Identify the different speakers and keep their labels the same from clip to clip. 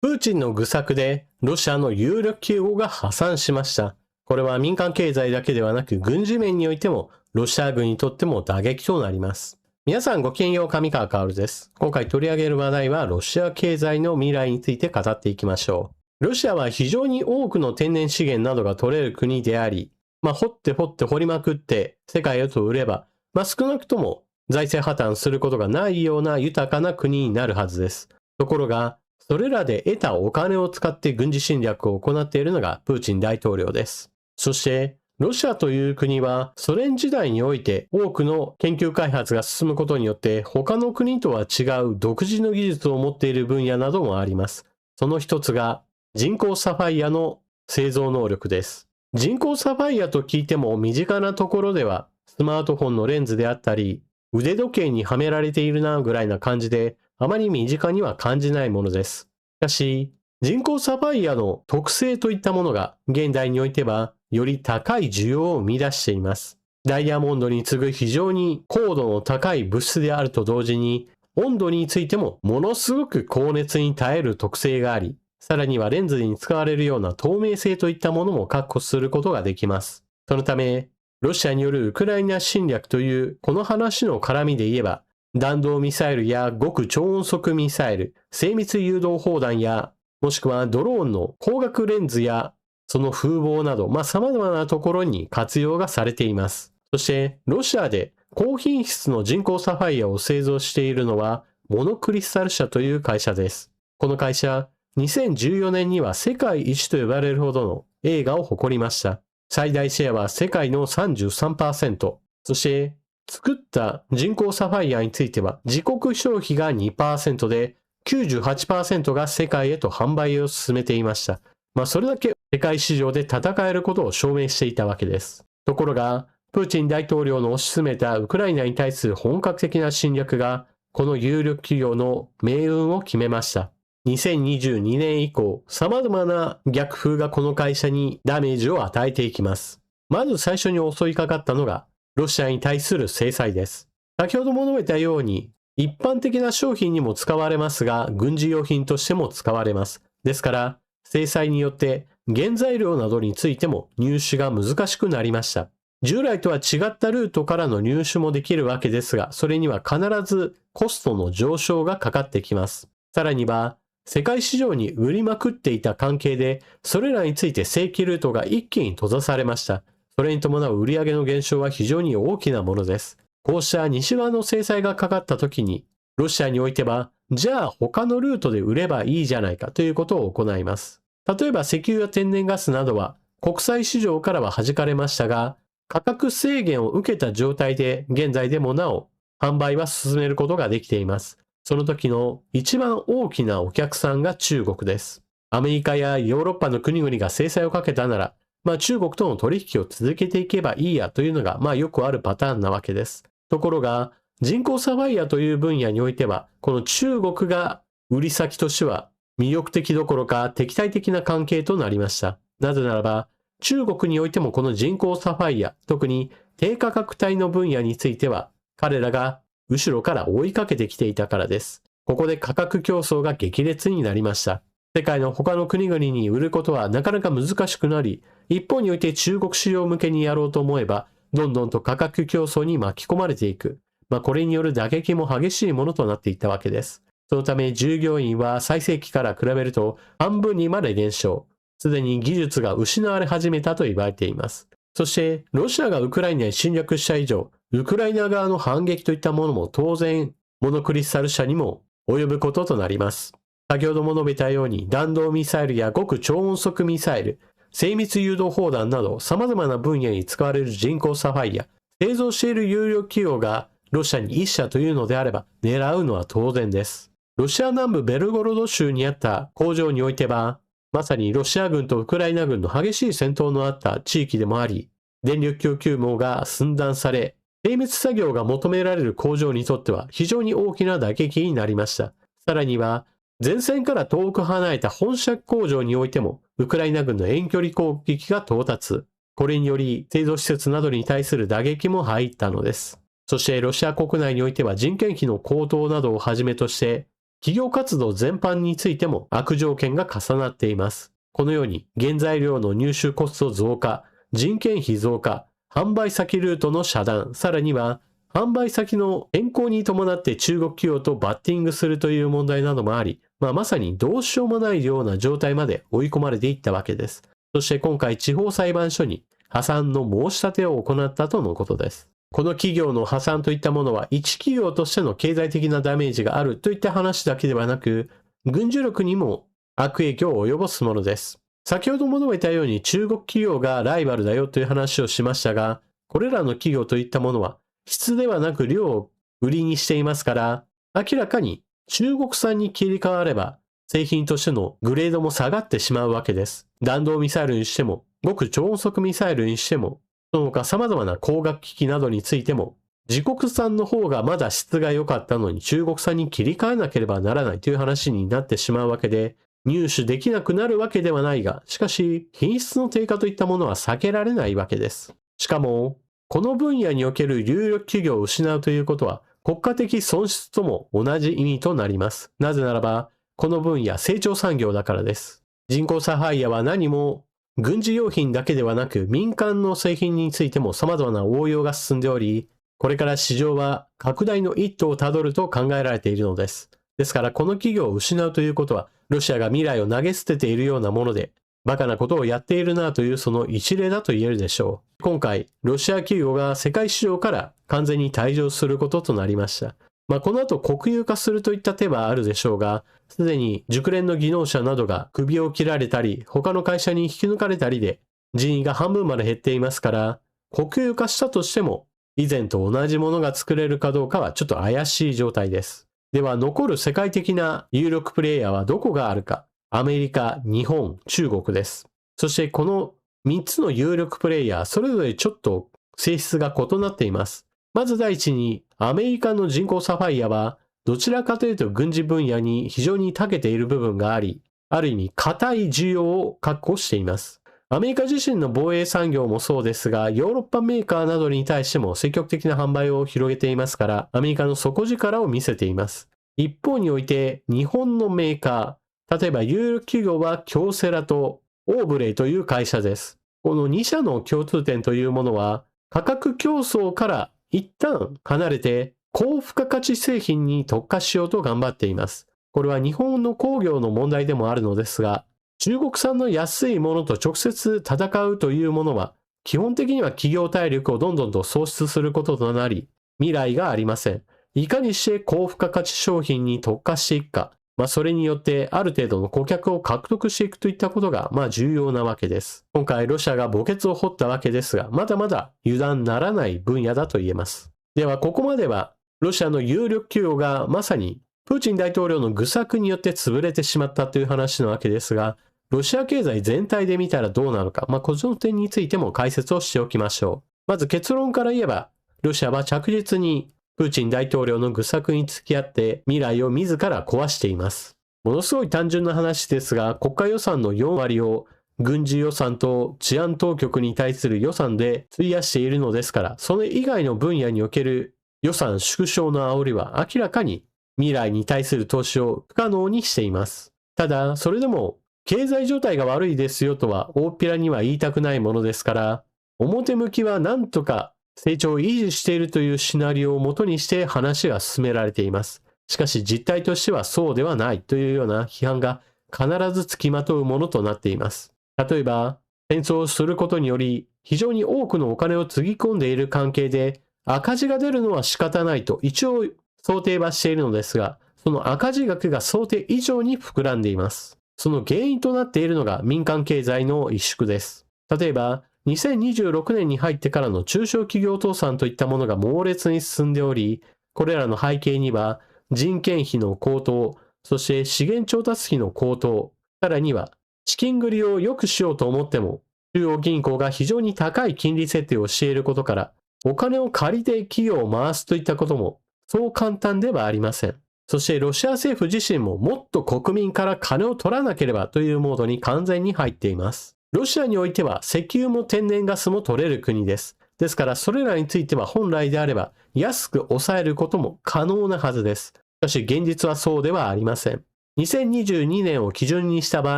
Speaker 1: プーチンの愚策でロシアの有力企業が破産しました。これは民間経済だけではなく軍事面においてもロシア軍にとっても打撃となります。皆さんごきげんよう、上川薫です。今回取り上げる話題はロシア経済の未来について語っていきましょう。ロシアは非常に多くの天然資源などが取れる国であり、掘って掘りまくって世界へと売れば、少なくとも財政破綻することがないような豊かな国になるはずです。ところが、それらで得たお金を使って軍事侵略を行っているのがプーチン大統領です。そして、ロシアという国はソ連時代において多くの研究開発が進むことによって他の国とは違う独自の技術を持っている分野などもあります。その一つが人工サファイアの製造能力です。人工サファイアと聞いても身近なところではスマートフォンのレンズであったり腕時計にはめられているなぐらいな感じであまり身近には感じないものです。しかし人工サファイアの特性といったものが現代においてはより高い需要を生み出しています。ダイヤモンドに次ぐ非常に高度の高い物質であると同時に温度についてもものすごく高熱に耐える特性があり、さらにはレンズに使われるような透明性といったものも確保することができます。そのため、ロシアによるウクライナ侵略というこの話の絡みで言えば、弾道ミサイルや極超音速ミサイル、精密誘導砲弾やもしくはドローンの光学レンズやその風貌など、様々なところに活用がされています。そして、ロシアで高品質の人工サファイアを製造しているのは、モノクリスタル社という会社です。この会社、2014年には世界一と呼ばれるほどの栄華を誇りました。最大シェアは世界の 33%。そして、作った人工サファイアについては、自国消費が 2% で、98% が世界へと販売を進めていました。それだけ世界市場で戦えることを証明していたわけです。ところが、プーチン大統領の推し進めたウクライナに対する本格的な侵略が、この有力企業の命運を決めました。2022年以降、様々な逆風がこの会社にダメージを与えていきます。まず最初に襲いかかったのが、ロシアに対する制裁です。先ほども述べたように、一般的な商品にも使われますが、軍事用品としても使われます。ですから、制裁によって原材料などについても入手が難しくなりました。従来とは違ったルートからの入手もできるわけですが、それには必ずコストの上昇がかかってきます。さらには、世界市場に売りまくっていた関係で、それらについて正規ルートが一気に閉ざされました。それに伴う売上の減少は非常に大きなものです。こうした西側の制裁がかかった時に、ロシアにおいては、じゃあ他のルートで売ればいいじゃないかということを行います。例えば石油や天然ガスなどは国際市場からは弾かれましたが、価格制限を受けた状態で現在でもなお販売は進めることができています。その時の一番大きなお客さんが中国です。アメリカやヨーロッパの国々が制裁をかけたなら、中国との取引を続けていけばいいやというのがよくあるパターンなわけです。ところが、人工サファイアという分野においては、この中国が売り先としては魅力的どころか敵対的な関係となりました。なぜならば、中国においてもこの人工サファイア、特に低価格帯の分野については、彼らが後ろから追いかけてきていたからです。ここで価格競争が激烈になりました。世界の他の国々に売ることはなかなか難しくなり、一方において中国市場向けにやろうと思えば、どんどんと価格競争に巻き込まれていく。これによる打撃も激しいものとなっていったわけです。そのため従業員は最盛期から比べると半分にまで減少。すでに技術が失われ始めたと言われています。そしてロシアがウクライナに侵略した以上、ウクライナ側の反撃といったものも当然モノクリスタル社にも及ぶこととなります。先ほども述べたように弾道ミサイルや極超音速ミサイル、精密誘導砲弾など様々な分野に使われる人工サファイア、製造している有力企業がロシアに一社というのであれば狙うのは当然です。ロシア南部ベルゴロド州にあった工場においては、まさにロシア軍とウクライナ軍の激しい戦闘のあった地域でもあり、電力供給網が寸断され、精密作業が求められる工場にとっては非常に大きな打撃になりました。さらには、前線から遠く離れた本社工場においても、ウクライナ軍の遠距離攻撃が到達。これにより、製造施設などに対する打撃も入ったのです。そして、ロシア国内においては人件費の高騰などをはじめとして、企業活動全般についても悪条件が重なっています。このように原材料の入手コスト増加、人件費増加、販売先ルートの遮断、さらには販売先の変更に伴って中国企業とバッティングするという問題などもあり、まさにどうしようもないような状態まで追い込まれていったわけです。そして今回地方裁判所に破産の申し立てを行ったとのことです。この企業の破産といったものは一企業としての経済的なダメージがあるといった話だけではなく、軍需力にも悪影響を及ぼすものです。先ほども述べたように中国企業がライバルだよという話をしましたが、これらの企業といったものは質ではなく量を売りにしていますから、明らかに中国産に切り替われば製品としてのグレードも下がってしまうわけです。弾道ミサイルにしても、極超音速ミサイルにしても、その他様々な光学機器などについても、自国産の方がまだ質が良かったのに中国産に切り替えなければならないという話になってしまうわけで、入手できなくなるわけではないが、しかし品質の低下といったものは避けられないわけです。しかも、この分野における有力企業を失うということは、国家的損失とも同じ意味となります。なぜならば、この分野成長産業だからです。人工サファイアは何も軍事用品だけではなく民間の製品についても様々な応用が進んでおり、これから市場は拡大の一途をたどると考えられているのです。ですからこの企業を失うということは、ロシアが未来を投げ捨てているようなもので、バカなことをやっているなというその一例だと言えるでしょう。今回、ロシア企業が世界市場から完全に退場することとなりました。この後国有化するといった手はあるでしょうが、すでに熟練の技能者などが首を切られたり、他の会社に引き抜かれたりで、人員が半分まで減っていますから、国有化したとしても、以前と同じものが作れるかどうかはちょっと怪しい状態です。では残る世界的な有力プレイヤーはどこがあるか。アメリカ、日本、中国です。そしてこの3つの有力プレイヤー、それぞれちょっと性質が異なっています。まず第一に、アメリカの人工サファイアは、どちらかというと軍事分野に非常に長けている部分があり、ある意味固い需要を確保しています。アメリカ自身の防衛産業もそうですが、ヨーロッパメーカーなどに対しても積極的な販売を広げていますから、アメリカの底力を見せています。一方において、日本のメーカー、例えば有力企業は京セラとオーブレイという会社です。この2社の共通点というものは、価格競争から一旦離れて高付加価値製品に特化しようと頑張っています。これは日本の工業の問題でもあるのですが、中国産の安いものと直接戦うというものは、基本的には企業体力をどんどんと喪失することとなり、未来がありません。いかにして高付加価値商品に特化していくか、それによってある程度の顧客を獲得していくといったことが重要なわけです。今回ロシアが墓穴を掘ったわけですが、まだまだ油断ならない分野だと言えます。ではここまではロシアの有力企業がまさにプーチン大統領の愚策によって潰れてしまったという話なわけですが、ロシア経済全体で見たらどうなのか、この点についても解説をしておきましょう。まず結論から言えば、ロシアは着実にプーチン大統領の愚策に付き合って未来を自ら壊しています。ものすごい単純な話ですが、国家予算の4割を軍事予算と治安当局に対する予算で費やしているのですから、それ以外の分野における予算縮小の煽りは明らかに未来に対する投資を不可能にしています。ただ、それでも経済状態が悪いですよとは大っぴらには言いたくないものですから、表向きはなんとか成長を維持しているというシナリオをもとにして話が進められています。しかし実態としてはそうではないというような批判が必ず付きまとうものとなっています。例えば、戦争をすることにより非常に多くのお金をつぎ込んでいる関係で赤字が出るのは仕方ないと一応想定はしているのですが、その赤字額が想定以上に膨らんでいます。その原因となっているのが民間経済の萎縮です。例えば、2026年に入ってからの中小企業倒産といったものが猛烈に進んでおり、これらの背景には人件費の高騰、そして資源調達費の高騰、さらには資金繰りを良くしようと思っても、中央銀行が非常に高い金利設定をしていることから、お金を借りて企業を回すといったこともそう簡単ではありません。そしてロシア政府自身ももっと国民から金を取らなければというモードに完全に入っています。ロシアにおいては石油も天然ガスも取れる国です。ですからそれらについては本来であれば安く抑えることも可能なはずです。かし現実はそうではありません。2022年を基準にした場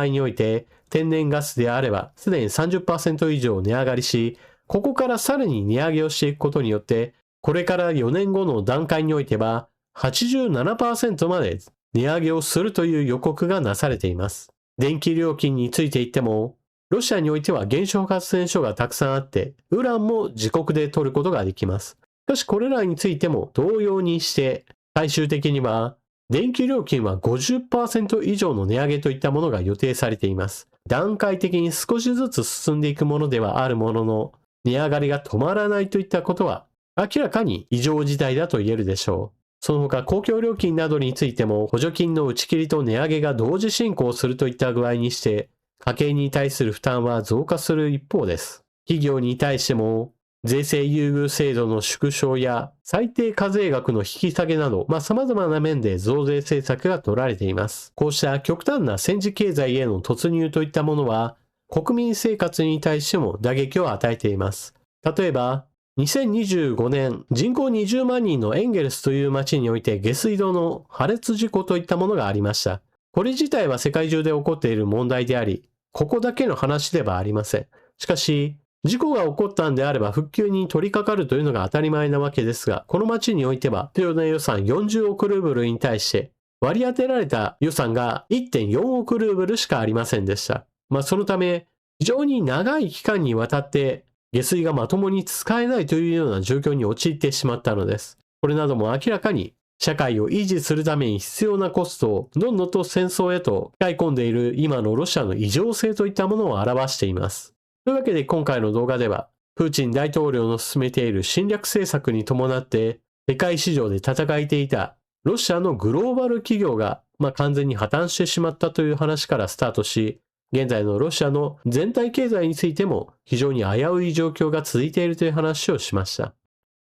Speaker 1: 合において、天然ガスであればすでに 30% 以上値上がりし、ここからさらに値上げをしていくことによって、これから4年後の段階においては 87% まで値上げをするという予告がなされています。電気料金について言っても、ロシアにおいては原子力発電所がたくさんあって、ウランも自国で取ることができます。しかしこれらについても同様にして、最終的には電気料金は 50% 以上の値上げといったものが予定されています。段階的に少しずつ進んでいくものではあるものの、値上がりが止まらないといったことは明らかに異常事態だと言えるでしょう。その他公共料金などについても補助金の打ち切りと値上げが同時進行するといった具合にして、家計に対する負担は増加する一方です。企業に対しても税制優遇制度の縮小や最低課税額の引き下げなど、様々な面で増税政策が取られています。こうした極端な戦時経済への突入といったものは、国民生活に対しても打撃を与えています。例えば、2025年、人口20万人のエンゲルスという町において下水道の破裂事故といったものがありました。これ自体は世界中で起こっている問題であり、ここだけの話ではありません。しかし、事故が起こったんであれば復旧に取り掛かるというのが当たり前なわけですが、この町においては、必要な予算40億ルーブルに対して割り当てられた予算が 1.4 億ルーブルしかありませんでした。そのため、非常に長い期間にわたって下水がまともに使えないというような状況に陥ってしまったのです。これなども明らかに社会を維持するために必要なコストをどんどんと戦争へと使い込んでいる今のロシアの異常性といったものを表しています。というわけで今回の動画では、プーチン大統領の進めている侵略政策に伴って世界市場で戦えていたロシアのグローバル企業が完全に破綻してしまったという話からスタートし、現在のロシアの全体経済についても非常に危うい状況が続いているという話をしました。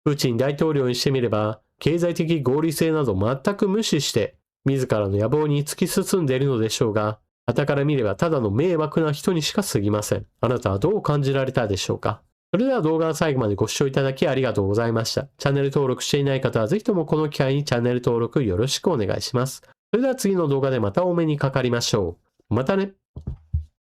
Speaker 1: プーチン大統領にしてみれば、経済的合理性など全く無視して自らの野望に突き進んでいるのでしょうが、傍から見ればただの迷惑な人にしか過ぎません。あなたはどう感じられたでしょうか？それでは動画の最後までご視聴いただきありがとうございました。チャンネル登録していない方はぜひともこの機会にチャンネル登録よろしくお願いします。それでは次の動画でまたお目にかかりましょう。またね。